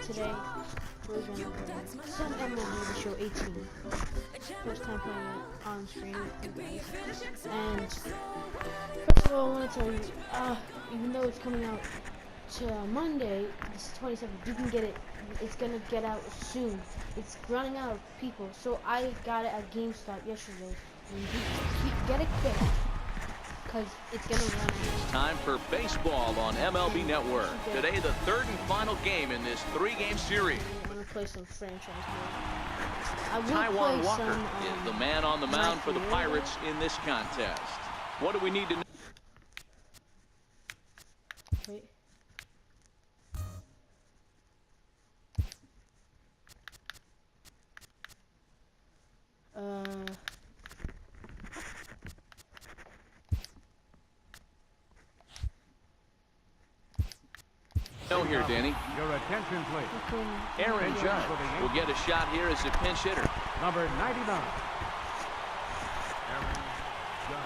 today we're gonna play some MLB The Show 18. First time playing it on screen with you guys. And first of all, I want to tell you, even though it's coming out to Monday, this is 27th, you can get it. It's gonna get out soon. It's running out of people, so I got it at GameStop yesterday. And get it quick, because it's gonna run out. It's time for baseball on MLB Network. Today, the third and final game in this three-game series. I'm gonna play some franchise mode. I will Taiwan play Walker some, is the man on the mound for the Pirates in this contest. What do we need to know? Wait. No here, Danny. Your attention, please. Aaron Judge will get a shot here as a pinch hitter. Number 99. Aaron Judge.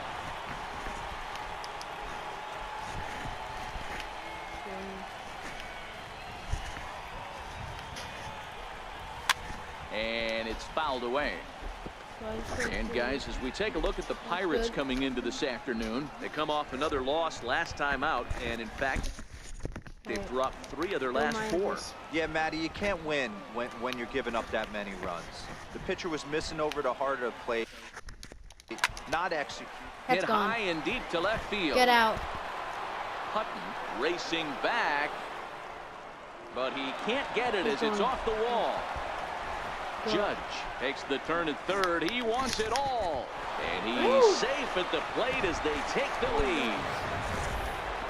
And it's fouled away. And guys, as we take a look at the Pirates coming into this afternoon, they come off another loss last time out, and in fact, they've dropped 3 of their last 4. Yeah, Matty, you can't win when you're giving up that many runs. The pitcher was missing over the heart of the plate, not execute. Hit high and deep to left field. Get out. Hutton racing back, but he can't get it as it's off the wall. Judge takes the turn at third. He wants it all. And he's safe at the plate as they take the lead.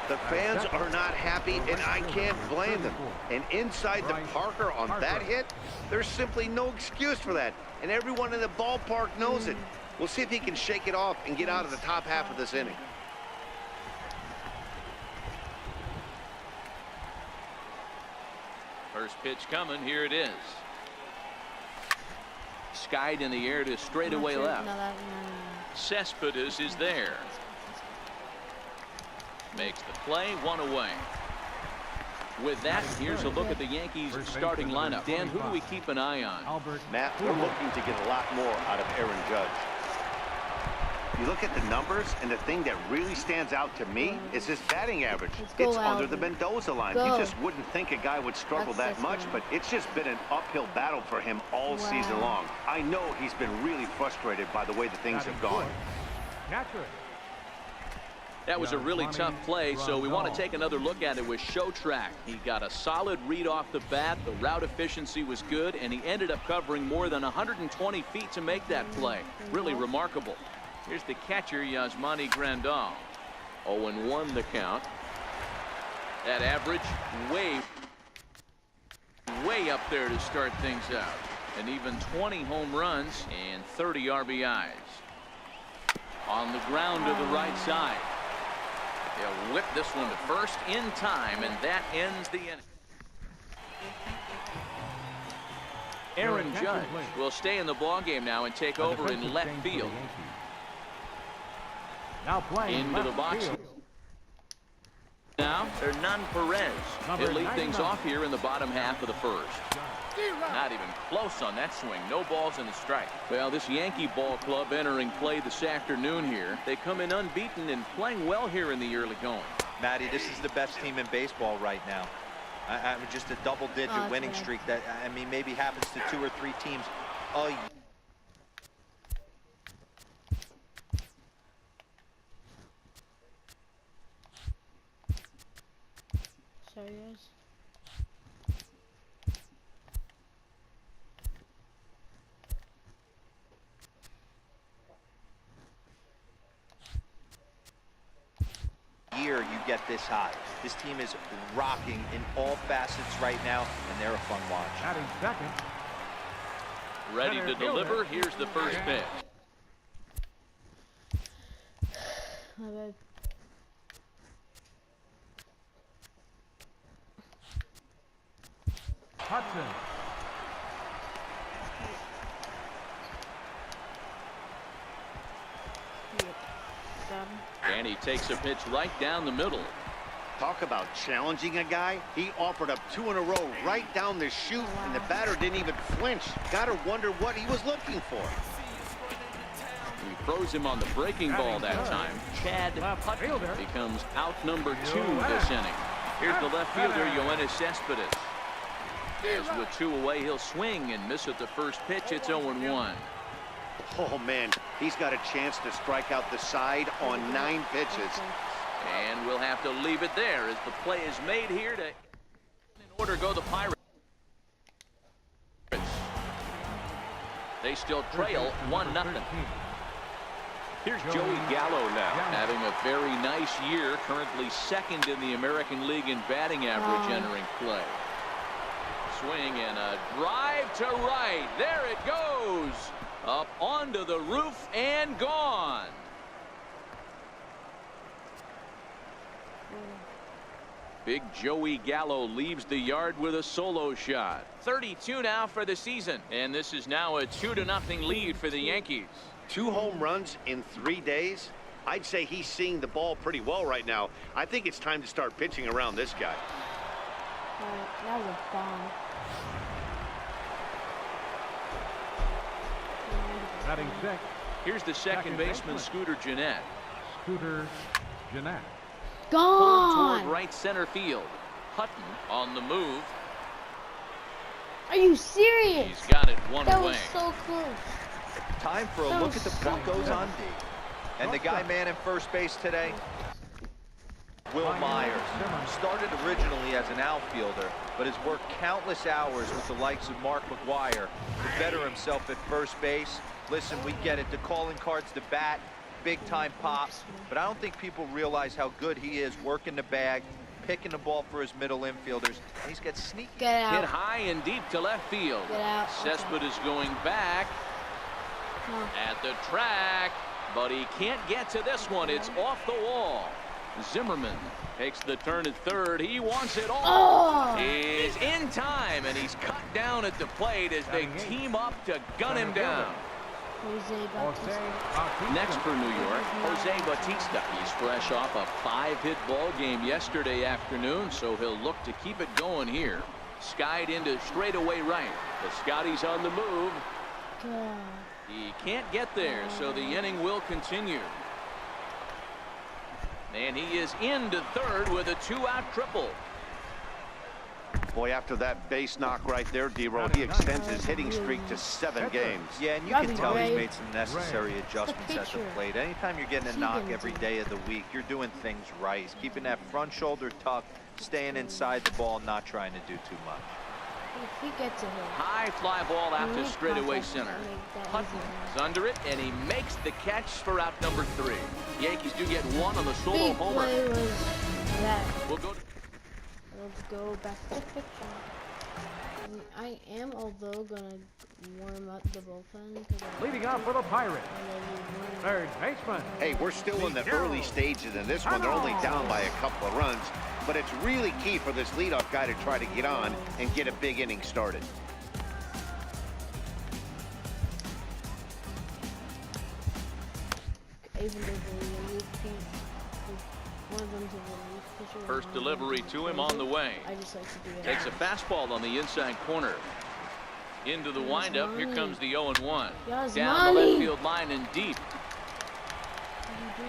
The fans are not happy, and I can't blame them. And inside the Parker on that hit, there's simply no excuse for that. And everyone in the ballpark knows it. We'll see if he can shake it off and get out of the top half of this inning. First pitch coming. Here it is. Skied in the air to straightaway left. Cespedes is there. Makes the play, 1 away. With that, here's a look at the Yankees starting lineup. Dan, who do we keep an eye on? Matt, we're looking to get a lot more out of Aaron Judge. You look at the numbers, and the thing that really stands out to me is his batting average. It's under the Mendoza line. You just wouldn't think a guy would struggle that much, but it's just been an uphill battle for him all season long. I know he's been really frustrated by the way that things have gone. That was a really tough play, so we want to take another look at it with Show Track. He got a solid read off the bat. The route efficiency was good, and he ended up covering more than 120 feet to make that play. Really remarkable. Here's the catcher, Yasmani Grandal. 0-1 the count. That average way up there to start things out. And even 20 home runs and 30 RBIs. On the ground to the right side. They'll whip this one to first in time, and that ends the inning. Aaron Judge will stay in the ballgame now and take over in left field. Now playing into the box. Now, Hernan Perez. He'll lead things off here in the bottom half of the first. Not even close on that swing. No balls in the strike. Well, this Yankee ball club entering play this afternoon here. They come in unbeaten and playing well here in the early going. Matty, this is the best team in baseball right now. I'm just a double-digit winning streak that, I mean, maybe happens to 2 or 3 teams. Sorry, guys. Year you get this high. This team is rocking in all facets right now, and they're a fun watch. Batting second. Ready to deliver. Here's the first pitch. My bad. Hudson. And he takes a pitch right down the middle. Talk about challenging a guy. He offered up 2 in a row right down the chute, and the batter didn't even flinch. Gotta wonder what he was looking for. He throws him on the breaking ball that time. Chad Hutton becomes out number 2 this inning. Here's the left fielder, Yoenis Cespedes. As with 2 away, he'll swing and miss at the first pitch. It's 0-1. Oh, man, he's got a chance to strike out the side on 9 pitches. And we'll have to leave it there as the play is made here to in order go the Pirates. They still trail 1-0. Here's Joey Gallo now, having a very nice year, currently 2nd in the American League in batting average entering play. Swing and a drive to right. There it goes. Up onto the roof and gone. Big Joey Gallo leaves the yard with a solo shot. 32 now for the season, and this is now a 2-0 lead for the Yankees. 2 home runs in 3 days. I'd say he's seeing the ball pretty well right now. I think it's time to start pitching around this guy. That was a bomb. Batting 6. Here's the second baseman, Scooter Gennett. Scooter Gennett. Gone. Toward right center field. Hutton on the move. Are you serious? He's got it one That away. was so close. Time for a look at the Buccos on D. And the guy man in first base today, Will Myers. Started originally as an outfielder, but has worked countless hours with the likes of Mark McGwire to better himself at first base. Listen, we get it. The calling card's the bat, big-time pop, but I don't think people realize how good he is working the bag, picking the ball for his middle infielders. And he's got sneaky. Get out. Hit high and deep to left field. Get out. Cespedes is going back at the track, but he can't get to this one. It's off the wall. Zimmerman takes the turn at third. He wants it all. Is in time, and he's cut down at the plate as they team up to gun him down. Next for New York, Jose Bautista. He's fresh off a 5-hit ball game yesterday afternoon, so he'll look to keep it going here. Skied into straightaway right. The Scotty's on the move. He can't get there, so the inning will continue. And he is into third with a 2-out triple. Boy, after that base knock right there, D-Roll, he extends his hitting streak to 7 games. Yeah, and you can tell he's made some necessary adjustments at the plate. Anytime you're getting a knock every day of the week, you're doing things right. He's keeping that front shoulder tucked, staying inside the ball, not trying to do too much. If he gets a hit. High fly ball out to straightaway center. Hutton is under it, and he makes the catch for out number 3. Yankees do get 1 on the solo Big homer. play was that. We'll go to Let's go back to the picture. And I am, although, gonna warm up the bullpen. Leading off for the Pirates, third baseman. Hey, we're still in the early stages of this one. They're only down by a couple of runs, but it's really key for this leadoff guy to try to get on and get a big inning started. Even though the relief piece, one of them's a relief pitcher. first delivery to him on the way. I just like to do that. Takes a fastball on the inside corner. Into the windup. Here comes the 0-1. Down the left field line and deep.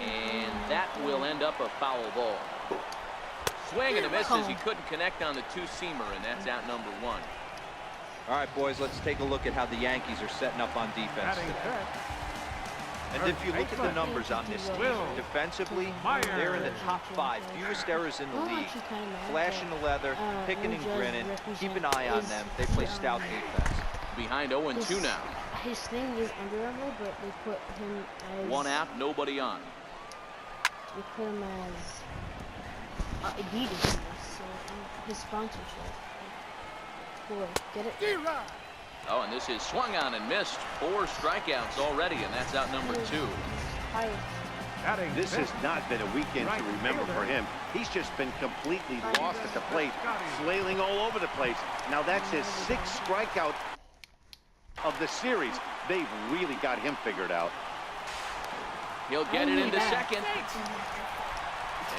And that will end up a foul ball. Swing and a miss as he couldn't connect on the 2-seamer, and that's out number 1. All right, boys, let's take a look at how the Yankees are setting up on defense Batting today. fifth. And if you look at the numbers on this team, defensively, they're in the top 5, fewest errors in the league. Flashing the leather, picking and grinning, keep an eye on them. They play stout defense. Behind 0-2 now. His thing is Under Armour, but they put him as 1 out, nobody on. They put him as Adidas, so his sponsorship. Boy, get it? Oh, and this is swung on and missed. 4 strikeouts already, and that's out number 2. Batting This has fifth. not been a weekend to remember for him. He's just been completely lost at the plate, flailing all over the place. Now that's his 6th strikeout of the series. They've really got him figured out. He'll get it into second.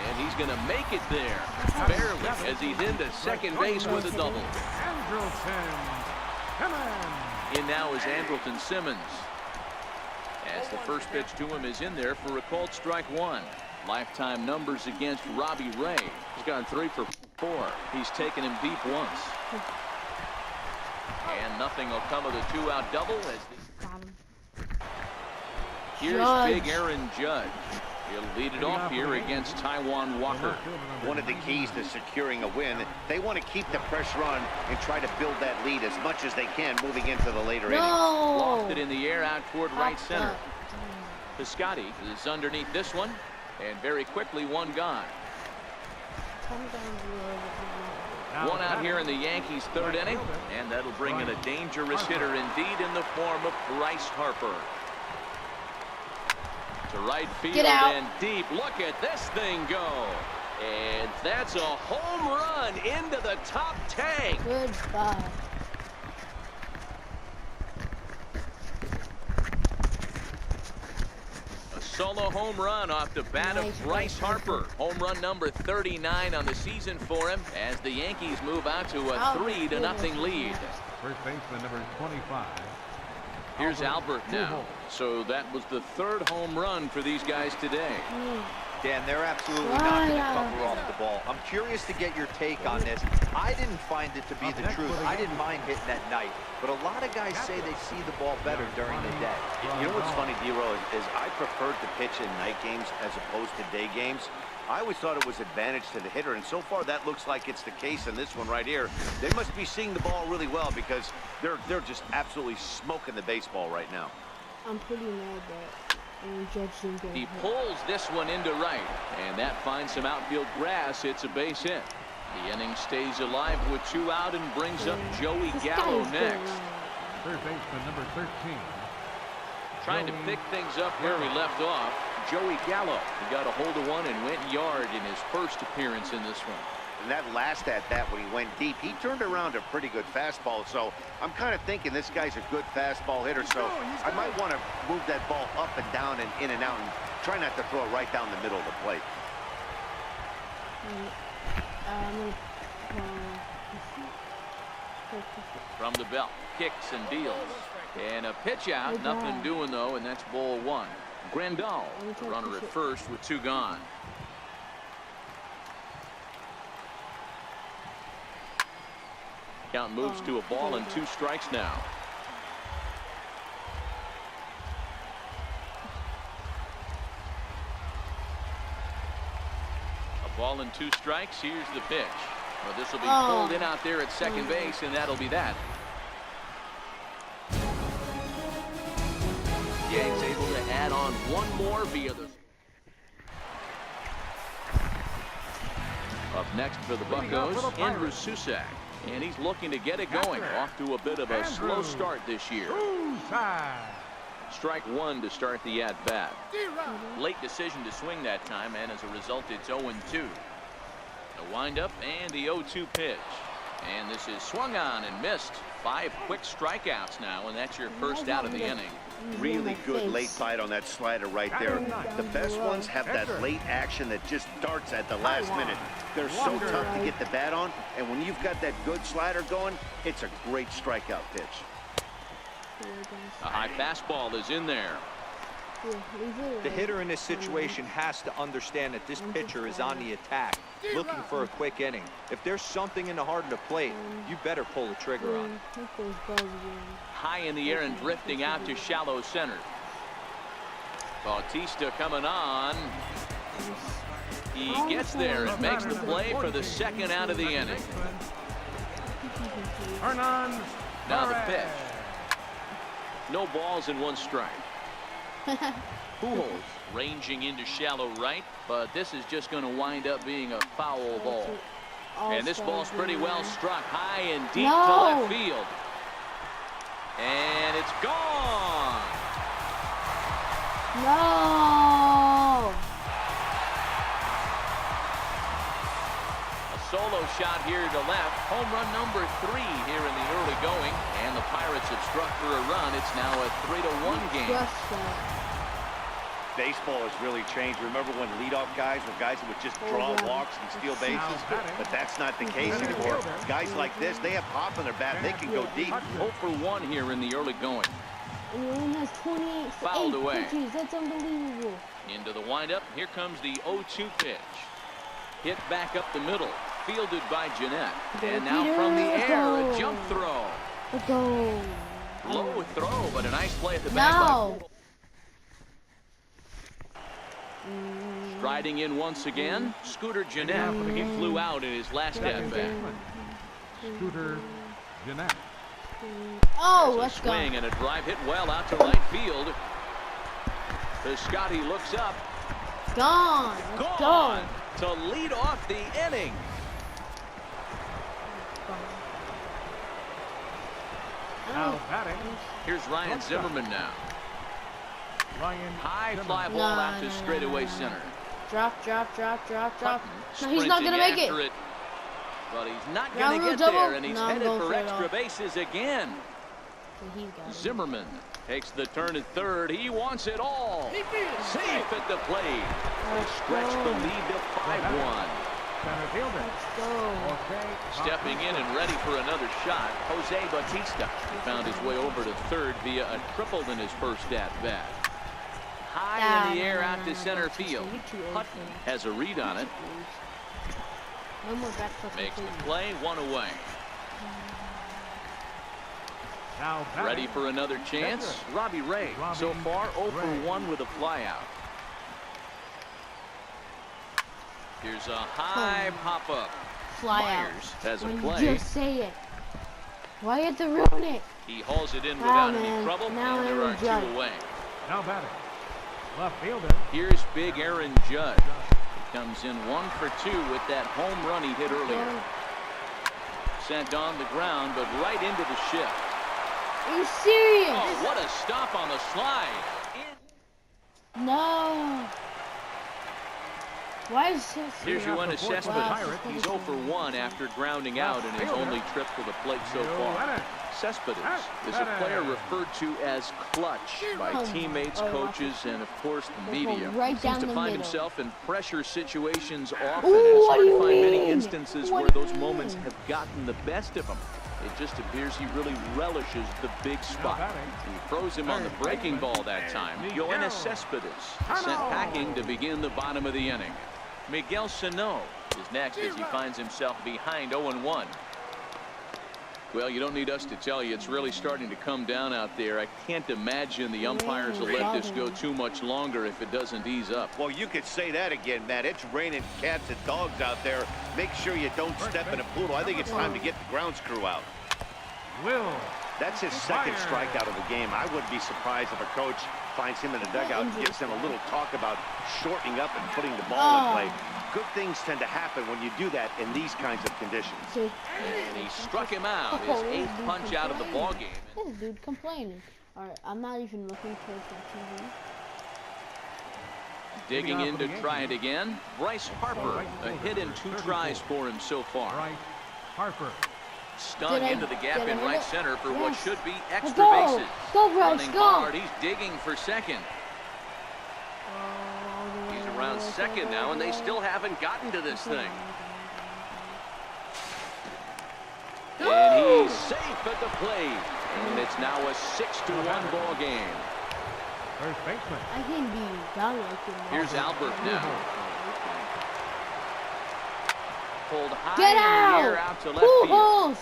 And he's going to make it there. Barely, as he's into second base with a double. In now is Andrelton Simmons. As the first pitch to him is in there for a called strike one. Lifetime numbers against Robbie Ray. He's gone 3 for 4. He's taken him deep once. And nothing will come of the 2-out double as here's big Aaron Judge. He'll lead it off here against Taijuan Walker. One of the keys to securing a win, they want to keep the pressure on and try to build that lead as much as they can moving into the later innings. Lofted in the air out toward right center. Piscotty is underneath this one, and very quickly one gone. One out here in the Yankees' third inning, and that'll bring in a dangerous hitter indeed in the form of Bryce Harper. To right field and deep. Look at this thing go. And that's a home run into the top tank. Goodbye. A solo home run off the bat of Bryce Harper. Home run number 39 on the season for him as the Yankees move out to a 3-0 lead. First baseman number 25. Here's Albert now. So that was the third home run for these guys today. Dan, they're absolutely not going to cover off the ball. I'm curious to get your take on this. I didn't find it to be the truth. I didn't mind hitting at night. But a lot of guys say they see the ball better during the day. You know what's funny, D-Row, is I preferred to pitch in night games as opposed to day games. I always thought it was advantage to the hitter, and so far that looks like it's the case in this one right here. They must be seeing the ball really well because they're just absolutely smoking the baseball right now. I'm pretty mad that Judge didn't get He hit. pulls this one into right, and that finds some outfield grass. It's a base hit. The inning stays alive with 2 out and brings up Joey Gallo next. Third baseman number 13. Trying to pick things up where we left off. Joey Gallo. He got a hold of one and went yard in his first appearance in this one. And that last at-bat when he went deep, he turned around a pretty good fastball. So I'm kind of thinking this guy's a good fastball hitter. So I might want to move that ball up and down and in and out and try not to throw it right down the middle of the plate. From the belt, kicks and deals. And a pitch out, nothing doing though, and that's ball one. Grandal, the runner at first with 2 gone. Count moves to a ball and 2 strikes now. A ball and 2 strikes. Here's the pitch. Well, this will be pulled in out there at second base, and that'll be that. Yanks able to add on one more via the... Up next for the Buccos, Andrew Susac. And he's looking to get it going. Off to a bit of a slow start this year. Strike 1 to start the at-bat. Late decision to swing that time, and as a result, it's 0-2. The windup and the 0-2 pitch. And this is swung on and missed. 5 quick strikeouts now, and that's your first out of the inning. Really good late bite on that slider right there. The best ones have that late action that just darts at the last minute. They're so tough to get the bat on, and when you've got that good slider going, it's a great strikeout pitch. A high fastball is in there. The hitter in this situation has to understand that this pitcher is on the attack, looking for a quick inning. If there's something in the heart of the plate, you better pull the trigger on it. High in the air and drifting out to shallow center. Bautista coming on. He gets there and makes the play for the second out of the inning. Now the pitch. No balls and 1 strike. Pujols ranging into shallow right, but this is just going to wind up being a foul ball. And this ball's pretty well struck high and deep to left field. And it's gone. No. A solo shot here to left. Home run number 3 here in the early going. And the Pirates have struck for a run. It's now a 3-1 game. Baseball has really changed. Remember when leadoff guys were guys that would just draw walks and steal bases? But that's not the case anymore. Guys like this, they have pop in their bat. They can go deep. 0 for 1 here in the early going. And he only has 28 Fouled away. pitches. That's unbelievable. Into the windup. Here comes the 0-2 pitch. Hit back up the middle. Fielded by Jeanette. And now from the air, a jump throw. Let's go. Low throw, but a nice play at the back. No. Striding in once again, Scooter Jeanette. He flew out in his last at-bat. Scooter Jeanette. Oh, There's let's a go. swing and a drive hit well out to right field. Piscotty looks up. Gone. Let's Gone go. to lead off the inning. Now batting, Here's Ryan Zimmerman now. Ryan High Zimmerman. fly ball out to straightaway center. Drop, drop, drop, drop, drop. No, Sprinting he's not gonna make it. after it. But he's not Ground going to rule get double? there, and he's No, I'm headed going for for it extra all. bases again. He got it. Zimmerman takes the turn at third. He wants it all. Safe at the plate. Let's Stretch the go. lead to 5-1. Center fielder. Let's go. Okay. Stepping in and ready for another shot, Jose Bautista. He found his way over to third via a triple in his first at-bat. High in the air out to center field. Hutton has a read on it. No more back foot. Makes the play, one away. Now batting, Ready for another chance? Robbie Ray. So far 0 for 1 with a flyout. Here's a high pop-up. Fly Myers has a out. play. Just say it. Why you have to ruin it? He hauls it in Wow, without any man. trouble, Now and there Aaron are Judge. 2 away. Now batting, left fielder. Here's big Aaron Judge. He comes in 1 for 2 with that home run he hit earlier. Sent on the ground, but right into the shift. Are you serious? Oh, what a stop on the slide. No. Why is this? Here's Yoenis Wow. Cespedes. He's 0 for 1 after grounding out in his only trip to the plate so far. Cespedes is a player referred to as clutch by teammates, coaches, and of course the media. Right Seems down to the find middle. himself in pressure situations often, Ooh, and it's what hard do to you find many mean? instances What where do those you moments mean? have gotten the best of him. It just appears he really relishes the big spot. He throws him on the breaking ball that time. Yoenis Cespedes sent packing to begin the bottom of the inning. Miguel Sano is next as he finds himself behind 0-1. Well, you don't need us to tell you, it's really starting to come down out there. I can't imagine the umpires will let this go too much longer if it doesn't ease up. Well, you could say that again, Matt. It's raining cats and dogs out there. Make sure you don't step in a poodle. I think it's time to get the ground screw out. Will. That's his second strikeout of the game. I wouldn't be surprised if a coach finds him in the dugout and gives him a little talk about shortening up and putting the ball in play. Good things tend to happen when you do that in these kinds of conditions. And he struck him out, his 8th punch out of the ballgame. This dude complaining. Alright, I'm not even looking towards my TV. Digging in to try it again, Bryce Harper. A hit in 2 tries for him so far. Bryce Harper. Stung into the gap in right center for what should be extra Go. bases. Go, Bryce, Running go. hard, he's digging for second. He's around second now, and they still haven't gotten to this thing. And he's safe at the plate. And it's now a 6-1 ball game. First baseman. I can be down like him. Here's Albert now. Pulled high Get in the air out! out to left Pull field. holes!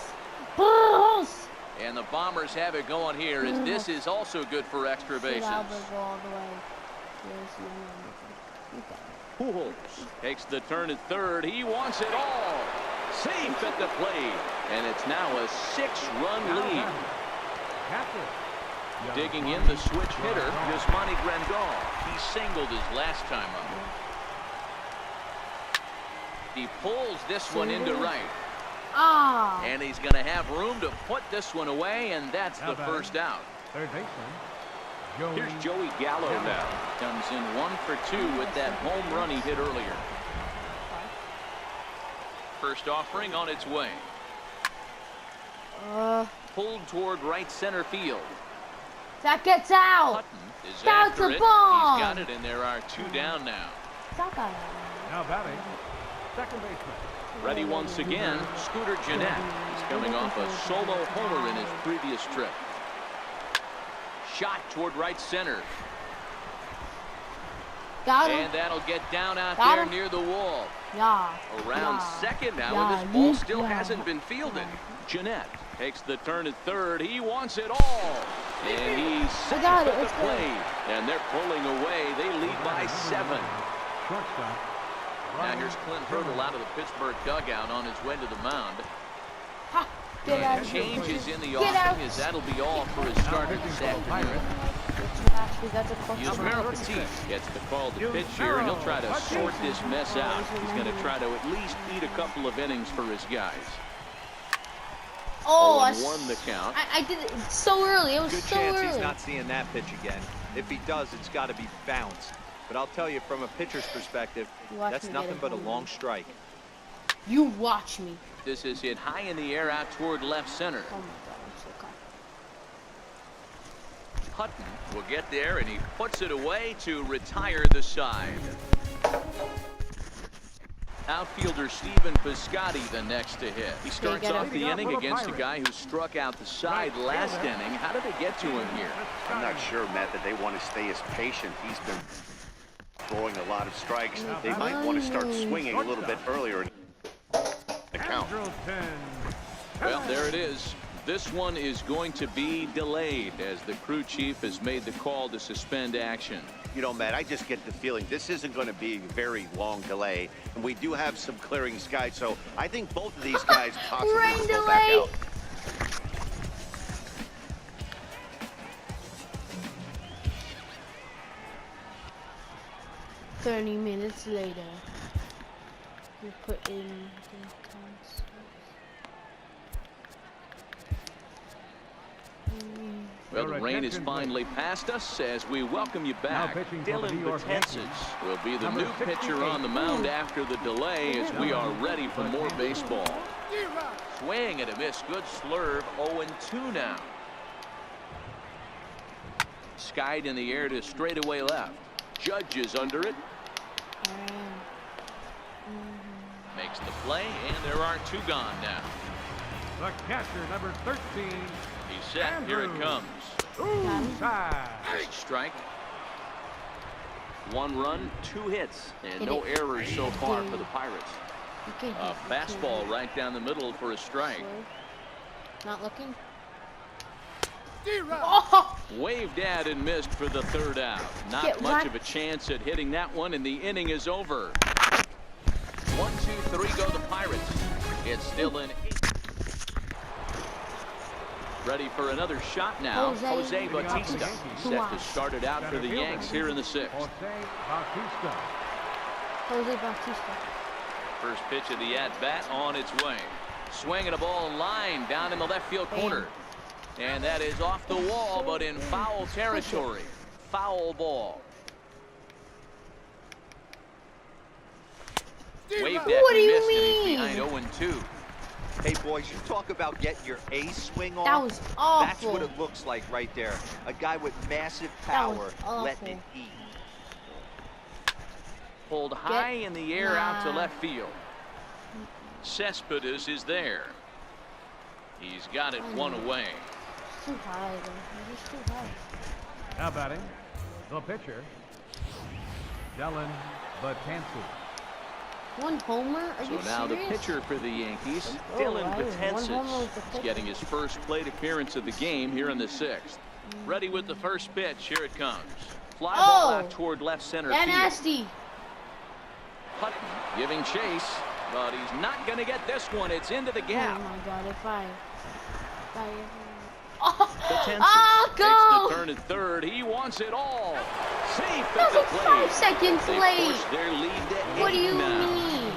Pull holes! And the Bombers have it going here, as this is also good for extra bases. Albert go all the way. Yes, you got it. Pujols takes the turn at third. He wants it all. Safe at the plate. And it's now a 6-run lead. Digging in the switch hitter, Yasmani Grandal. He singled his last time up. He pulls this one into right. Ah! And he's going to have room to put this one away, and that's the first out. Third baseman. Here's Joey Gallo now. Comes in 1 for 2 with that home run he hit earlier. First offering on its way. Pulled toward right center field. That gets out. Hutton is That's after a it. bomb. He's got it, and there are 2 down now. That got it. Now batting, second baseman. Ready once again, Scooter Jeanette. He's coming off a solo homer in his previous trip. Shot toward right center. Got him. And that'll get down out Got there him. near the wall. Yeah. Around Yeah. second now, Yeah. and this ball Yeah. still Yeah. hasn't been fielded. Jeanette takes the turn at third. He wants it all. And he's safe got it. at the Let's go. plate. And they're pulling away. They lead by 7. Shortstop. Now here's Clint Hurdle out of the Pittsburgh dugout on his way to the mound. Ha. Get out And of here. changes in the Get out. offing, as that'll be all for his starter this afternoon. Actually, that's a close Yusmer Petit gets the call to pitch here, and he'll try to sort this mess out. He's going to try to at least eat a couple of innings for his guys. Oh, 0-1 the count. I did it so early. It was Good so chance early. he's not seeing that pitch again. If he does, it's got to be bounced. But I'll tell you, from a pitcher's perspective, Watch that's me nothing get it but a home. long strike. You watch me. This is hit high in the air out toward left center. Oh my God, I'm so confident. Hutton will get there, and he puts it away to retire the side. Outfielder Stephen Piscotty the next to hit. He starts get off him. the inning against a guy who struck out the side last inning. How did they get to him here? I'm not sure, Matt, that they want to stay as patient. He's been throwing a lot of strikes. They might want to start swinging a little bit earlier in the count. Well, there it is. This one is going to be delayed as the crew chief has made the call to suspend action. You know, Matt, I just get the feeling this isn't going to be a very long delay. And we do have some clearing skies, so I think both of these guys possibly Rain will go back delay. out. 30 minutes later, we put in the console. Well, the rain is finally past us as we welcome you back. pitching for the Dylan New York Yankees, Betances will be the number new pitcher on the mound after the delay as we are ready for more baseball. Swing and a miss. Good slurve. 0-2 now. Skied in the air to straightaway left. Judge is under it. Makes the play, and there are 2 gone now. The catcher, number 13. He's set. Here it comes. Side. Strike. 1 run, 2 hits, and Hit no it. errors so far for the Pirates. Okay, A fastball right down the middle for a strike. Not looking. Oh! Waved at and missed for the 3rd out. Not Get much whacked. of a chance at hitting that one, and the inning is over. 1, 2, 3 go the Pirates. It's still in 8. Ready for another shot now. Jose Bautista set to start it out for the Yanks here in the 6th. Jose Bautista. Jose Bautista. First pitch of the at-bat on its way. Swinging a ball line down in the left field corner. And that is off the wall, but in foul territory. Foul ball. Waved at What do and you missed, mean? and he's behind 0-2. Hey, boys, you talk about getting your A swing on. That was That's awful. what it looks like right there. A guy with massive That was power awful. letting it eat. Pulled high in the air out to left field. Cespedes is there. He's got it 1 away. Too high, though. He's too high. Now batting, the pitcher, Dylan Betances. 1 homer? Are So you now the serious? pitcher for the Yankees, Oh, Dylan wow. 1 homer with the Betances, is pitcher. getting his first plate appearance of the game here in the 6th. Ready with the first pitch. Here it comes. Fly ball out toward left center That field. nasty. Hutton giving chase, but he's not going to get this one. It's into the Oh gap. my God! If I Betances oh, takes go! the turn at third. He wants it all. Safe That at the was plate. 5 seconds They late. push their lead to 8 What do you now. mean?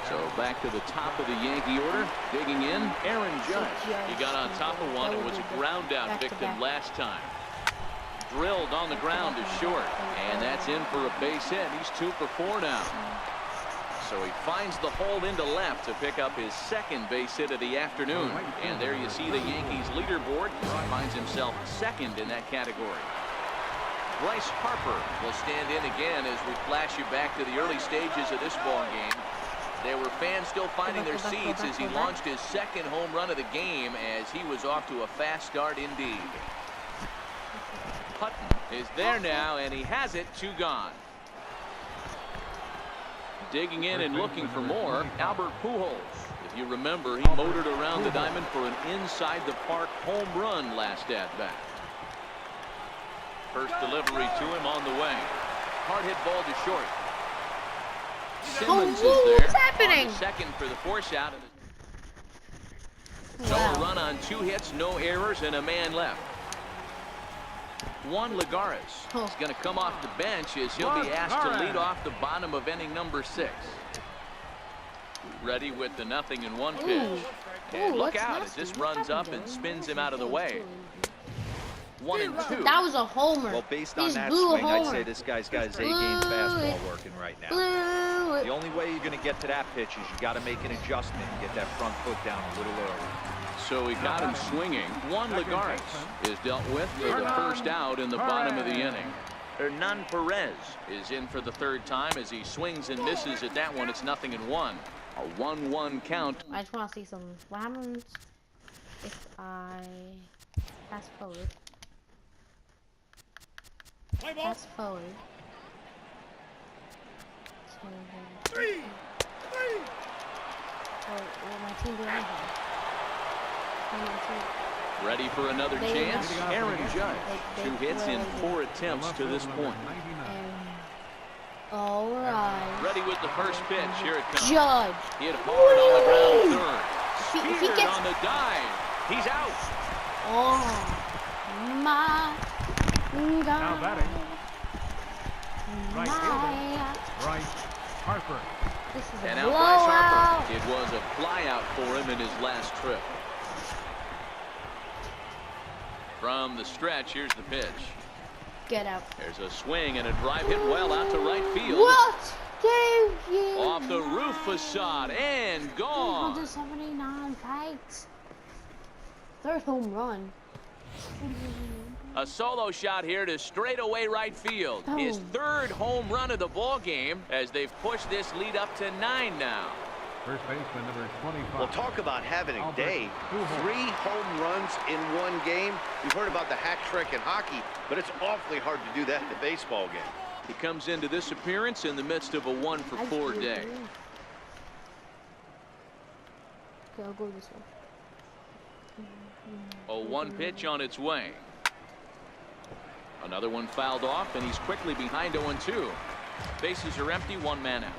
So back to the top of the Yankee order. Digging in, Aaron Judge. He got on top of one and was a ground out Back to victim back. last time. Drilled on the ground to short, and that's in for a base hit. He's 2 for 4 now. So he finds the hole into left to pick up his second base hit of the afternoon. And there you see the Yankees leaderboard. He finds himself second in that category. Bryce Harper will stand in again as we flash you back to the early stages of this ball game. There were fans still finding their seats as he launched his second home run of the game as he was off to a fast start indeed. Hutton is there now, and he has it, 2 gone. Digging in and looking for more, Albert Pujols. If you remember, he motored around the diamond for an inside-the-park home run last at-bat. First delivery to him on the way. Hard hit ball to short. Simmons is there. What's happening? On to second for the force out. So a run on 2 hits, no errors, and a man left. Juan Lagares is going to come off the bench as he'll be asked to lead off the bottom of inning number 6. Ready with the 0-1 pitch. And look out as this runs up and spins him out of the way. 1-2. That was a homer. Well, based on that swing, I'd say this guy's got his A-game fastball working right now. The only way you're going to get to that pitch is you got to make an adjustment and get that front foot down a little early. So he got him swinging. Juan Lagares is dealt with for the first out in the bottom of the inning. Hernan Perez is in for the 3rd time as he swings and misses at that one. It's 0-1. A 1-1 count. I just want to see something. What happens if I fast forward? Fast forward. So, will my team do anything? Ready for another chance? Aaron Judge. 2 hits in 4 attempts to this point. All right. Ready with the first pitch. Here it comes. Judge. Hit hard on the ground third. If he Speared gets on the dive. He's out. oh my Now God. batting. Right fielder. Bryce Harper. This is And a out Bryce blowout. Harper. It was a flyout for him in his last trip. From the stretch, here's the pitch. Get out. There's a swing and a drive hit well out to right field. What? Thank you. Off the roof facade and gone. 379 fights. 3rd home run. A solo shot here to straightaway right field. His 3rd home run of the ball game as they've pushed this lead up to 9 now. First baseman number 25. Well, talk about having a Albert day. Pujols. 3 home runs in 1 game. We've heard about the hat trick in hockey, but it's awfully hard to do that in a baseball game. He comes into this appearance in the midst of a 1-for-4 day. Okay, I'll go this way. A 1 pitch on its way. Another one fouled off, and he's quickly behind 0-2. Bases are empty, 1 man out.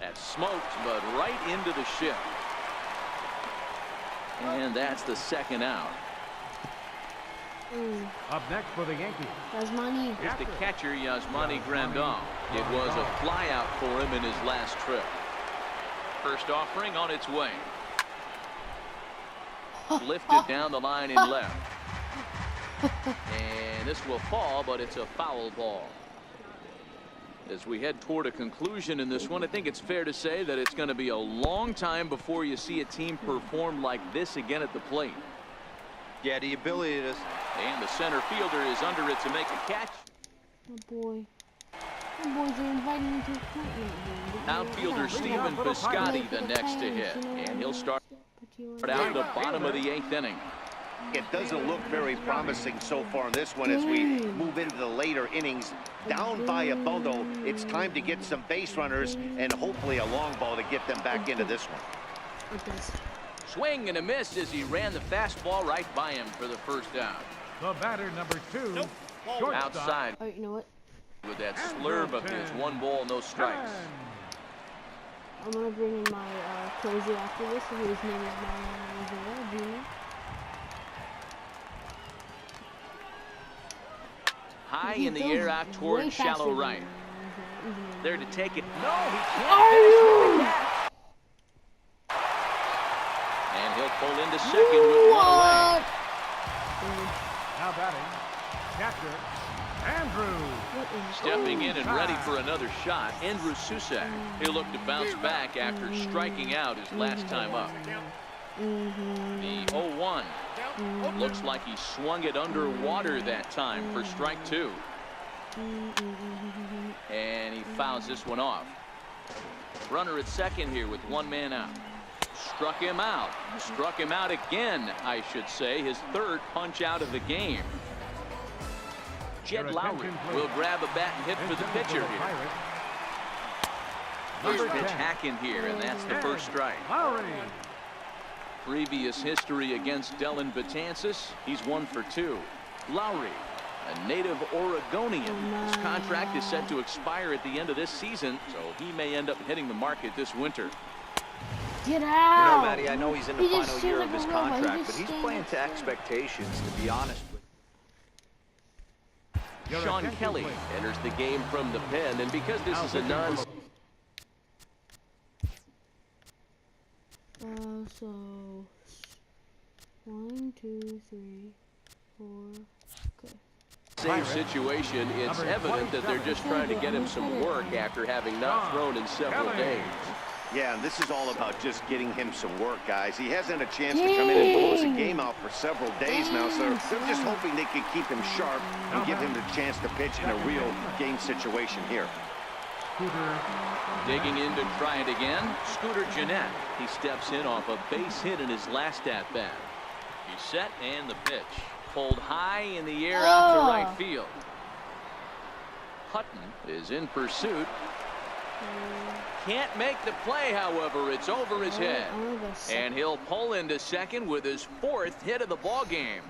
That's smoked, but right into the ship. And that's the 2nd out. Up next for the Yankees. That's money. Here's the catcher, Yasmani Grandal. It was a flyout for him in his last trip. First offering on its way. Lifted down the line in left. And this will fall, but it's a foul ball. As we head toward a conclusion in this one, I think it's fair to say that it's going to be a long time before you see a team perform like this again at the plate. Yeah, the ability to... And the center fielder is under it to make a catch. Oh boy. The boys are inviting me to a tournament. Outfielder Stephen Piscotty the next to hit. And he'll start out the bottom of the 8th inning. It doesn't look very promising so far in this one as we move into the later innings. Down by a bundle, it's time to get some base runners and hopefully a long ball to get them back into this one. Swing and a miss as he ran the fastball right by him for the first out. The batter number 2. Shortstop. Outside Alright, you know what? with that slurve of his 1 ball, no strikes. I'm gonna bring in my closer after this, whose name is Mariano Jr. High He in the goes air out toward way shallow faster right. than There to take it. No, he can't finish with the catch. And he'll pull into second with 1 away. Now batting, catcher, Andrew. Stepping in and ready for another shot, Andrew Susak. He'll look to bounce back after striking out his last time up. The 0-1. Looks like he swung it underwater that time for strike 2. And he fouls this one off. Runner at second here with one man out. Struck him out. Struck him out again, I should say. His third punch out of the game. Jed Lowry will grab a bat and hit for the pitcher here. First pitch hacking here, and that's the first strike. Previous history against Dellin Betances, he's 1 for 2. Lowry, a native Oregonian. His contract is set to expire at the end of this season, so he may end up hitting the market this winter. Get out! You know, Matty, I know he's in the final year of his contract, but he's playing to expectations, to be honest with you. Sean Kelly enters the game from the pen, and because this is a non... So 1, 2, 3, 4. Okay. Same situation, it's evident that they're just trying to get him some work after having not thrown in several days. Yeah, and this is all about just getting him some work, guys. He hasn't had a chance to come in and close a game out for several days now, so they're just hoping they can keep him sharp and give him the chance to pitch in a real game situation here. Digging in to try it again, Scooter Gennett. He steps in off a base hit in his last at-bat. He's set and the pitch. Pulled high in the air out to right field. Hutton is in pursuit. Can't make the play, however. It's over his head. And he'll pull into second with his 4th hit of the ball game.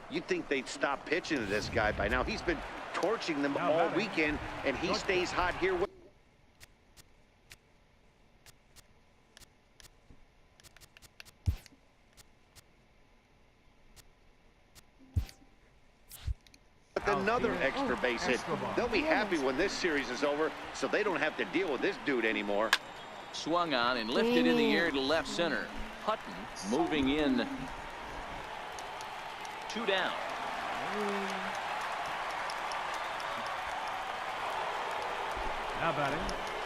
You'd think they'd stop pitching to this guy by now. He's been torching them all weekend, and he stays hot here. With another extra base hit. They'll be happy when this series is over, so they don't have to deal with this dude anymore. Swung on and lifted in the air to left center. Hutton moving in. 2 down. Now batting.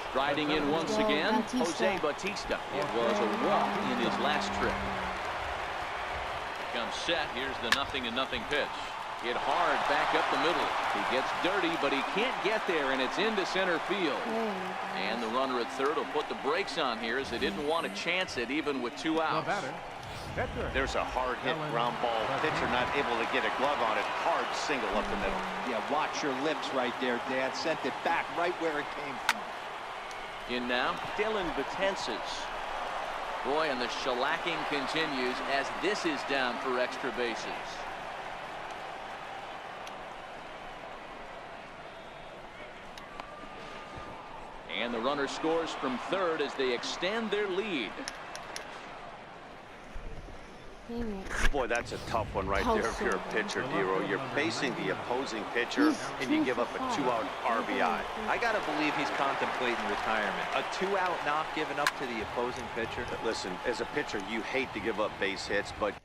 Striding in once again, Jose Bautista. It was a walk in his last trip. Comes set. Here's the 0-0 pitch. Hit hard back up the middle. He gets dirty, but he can't get there, and it's into center field. And the runner at third will put the brakes on here as they didn't want to chance it even with 2 outs. There's a hard hit ground ball. Pitcher not able to get a glove on it. Hard single up the middle. Yeah, watch your lips right there, Dad. Sent it back right where it came from. In now, Dellin Betances. Boy, and the shellacking continues as this is down for extra bases. And the runner scores from third as they extend their lead. Boy, that's a tough one right there if you're a pitcher, Dero. You're facing the opposing pitcher, and you give up a 2-out RBI. I got to believe he's contemplating retirement. A 2-out knock given up to the opposing pitcher. But listen, as a pitcher, you hate to give up base hits, but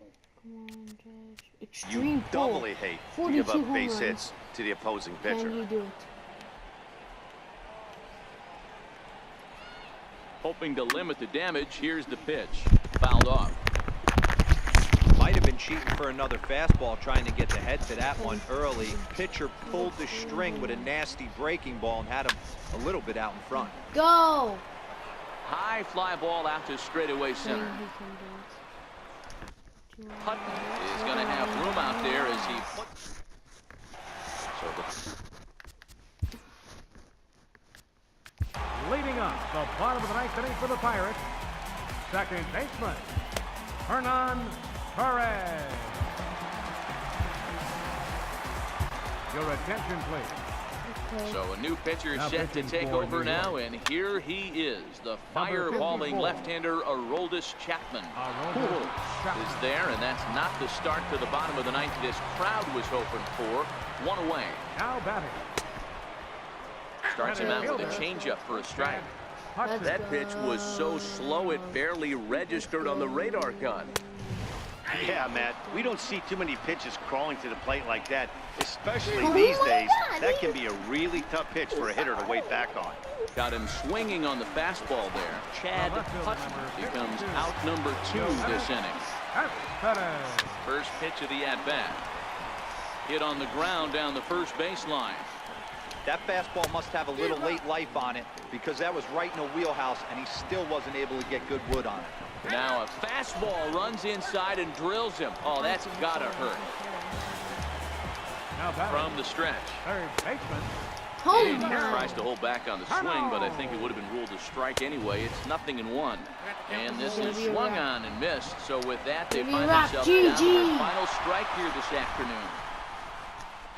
you doubly hate to give up base hits to the opposing pitcher. Can you do it? Hoping to limit the damage, here's the pitch. Fouled off. Might have been cheating for another fastball, trying to get the head to that one early. Pitcher pulled the string with a nasty breaking ball and had him a little bit out in front. Go! High fly ball out to straightaway center. Hutton is going to have room out there as he puts. Leading up the bottom of the 9th inning for the Pirates, second baseman, Hernan Perez. Your attention, please. So a new pitcher set to take over now, and here he is, the fireballing left-hander Aroldis Chapman. Is there, and that's not the start to the bottom of the 9th this crowd was hoping for. 1 away. Now batting. Starts him out with a changeup for a strike. That pitch was so slow it barely registered on the radar gun. Yeah, Matt, we don't see too many pitches crawling to the plate like that, especially these days. That can be a really tough pitch for a hitter to wait back on. Got him swinging on the fastball there. Chad Hutton becomes out number 2 this inning. First pitch of the at-bat. Hit on the ground down the first baseline. That fastball must have a little late life on it because that was right in the wheelhouse and he still wasn't able to get good wood on it. Now a fastball runs inside and drills him. Oh, that's gotta hurt. From the stretch. Third baseman. Oh, He tries to hold back on the swing, but I think it would have been ruled a strike anyway. It's 0-1. And this is swung on and missed. So with that, they find themselves down to their final strike here this afternoon.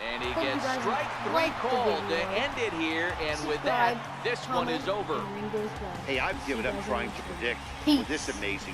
And he gets strike 3 called to end it here. And with that, this one is over. Hey, I've given up trying to predict with this amazing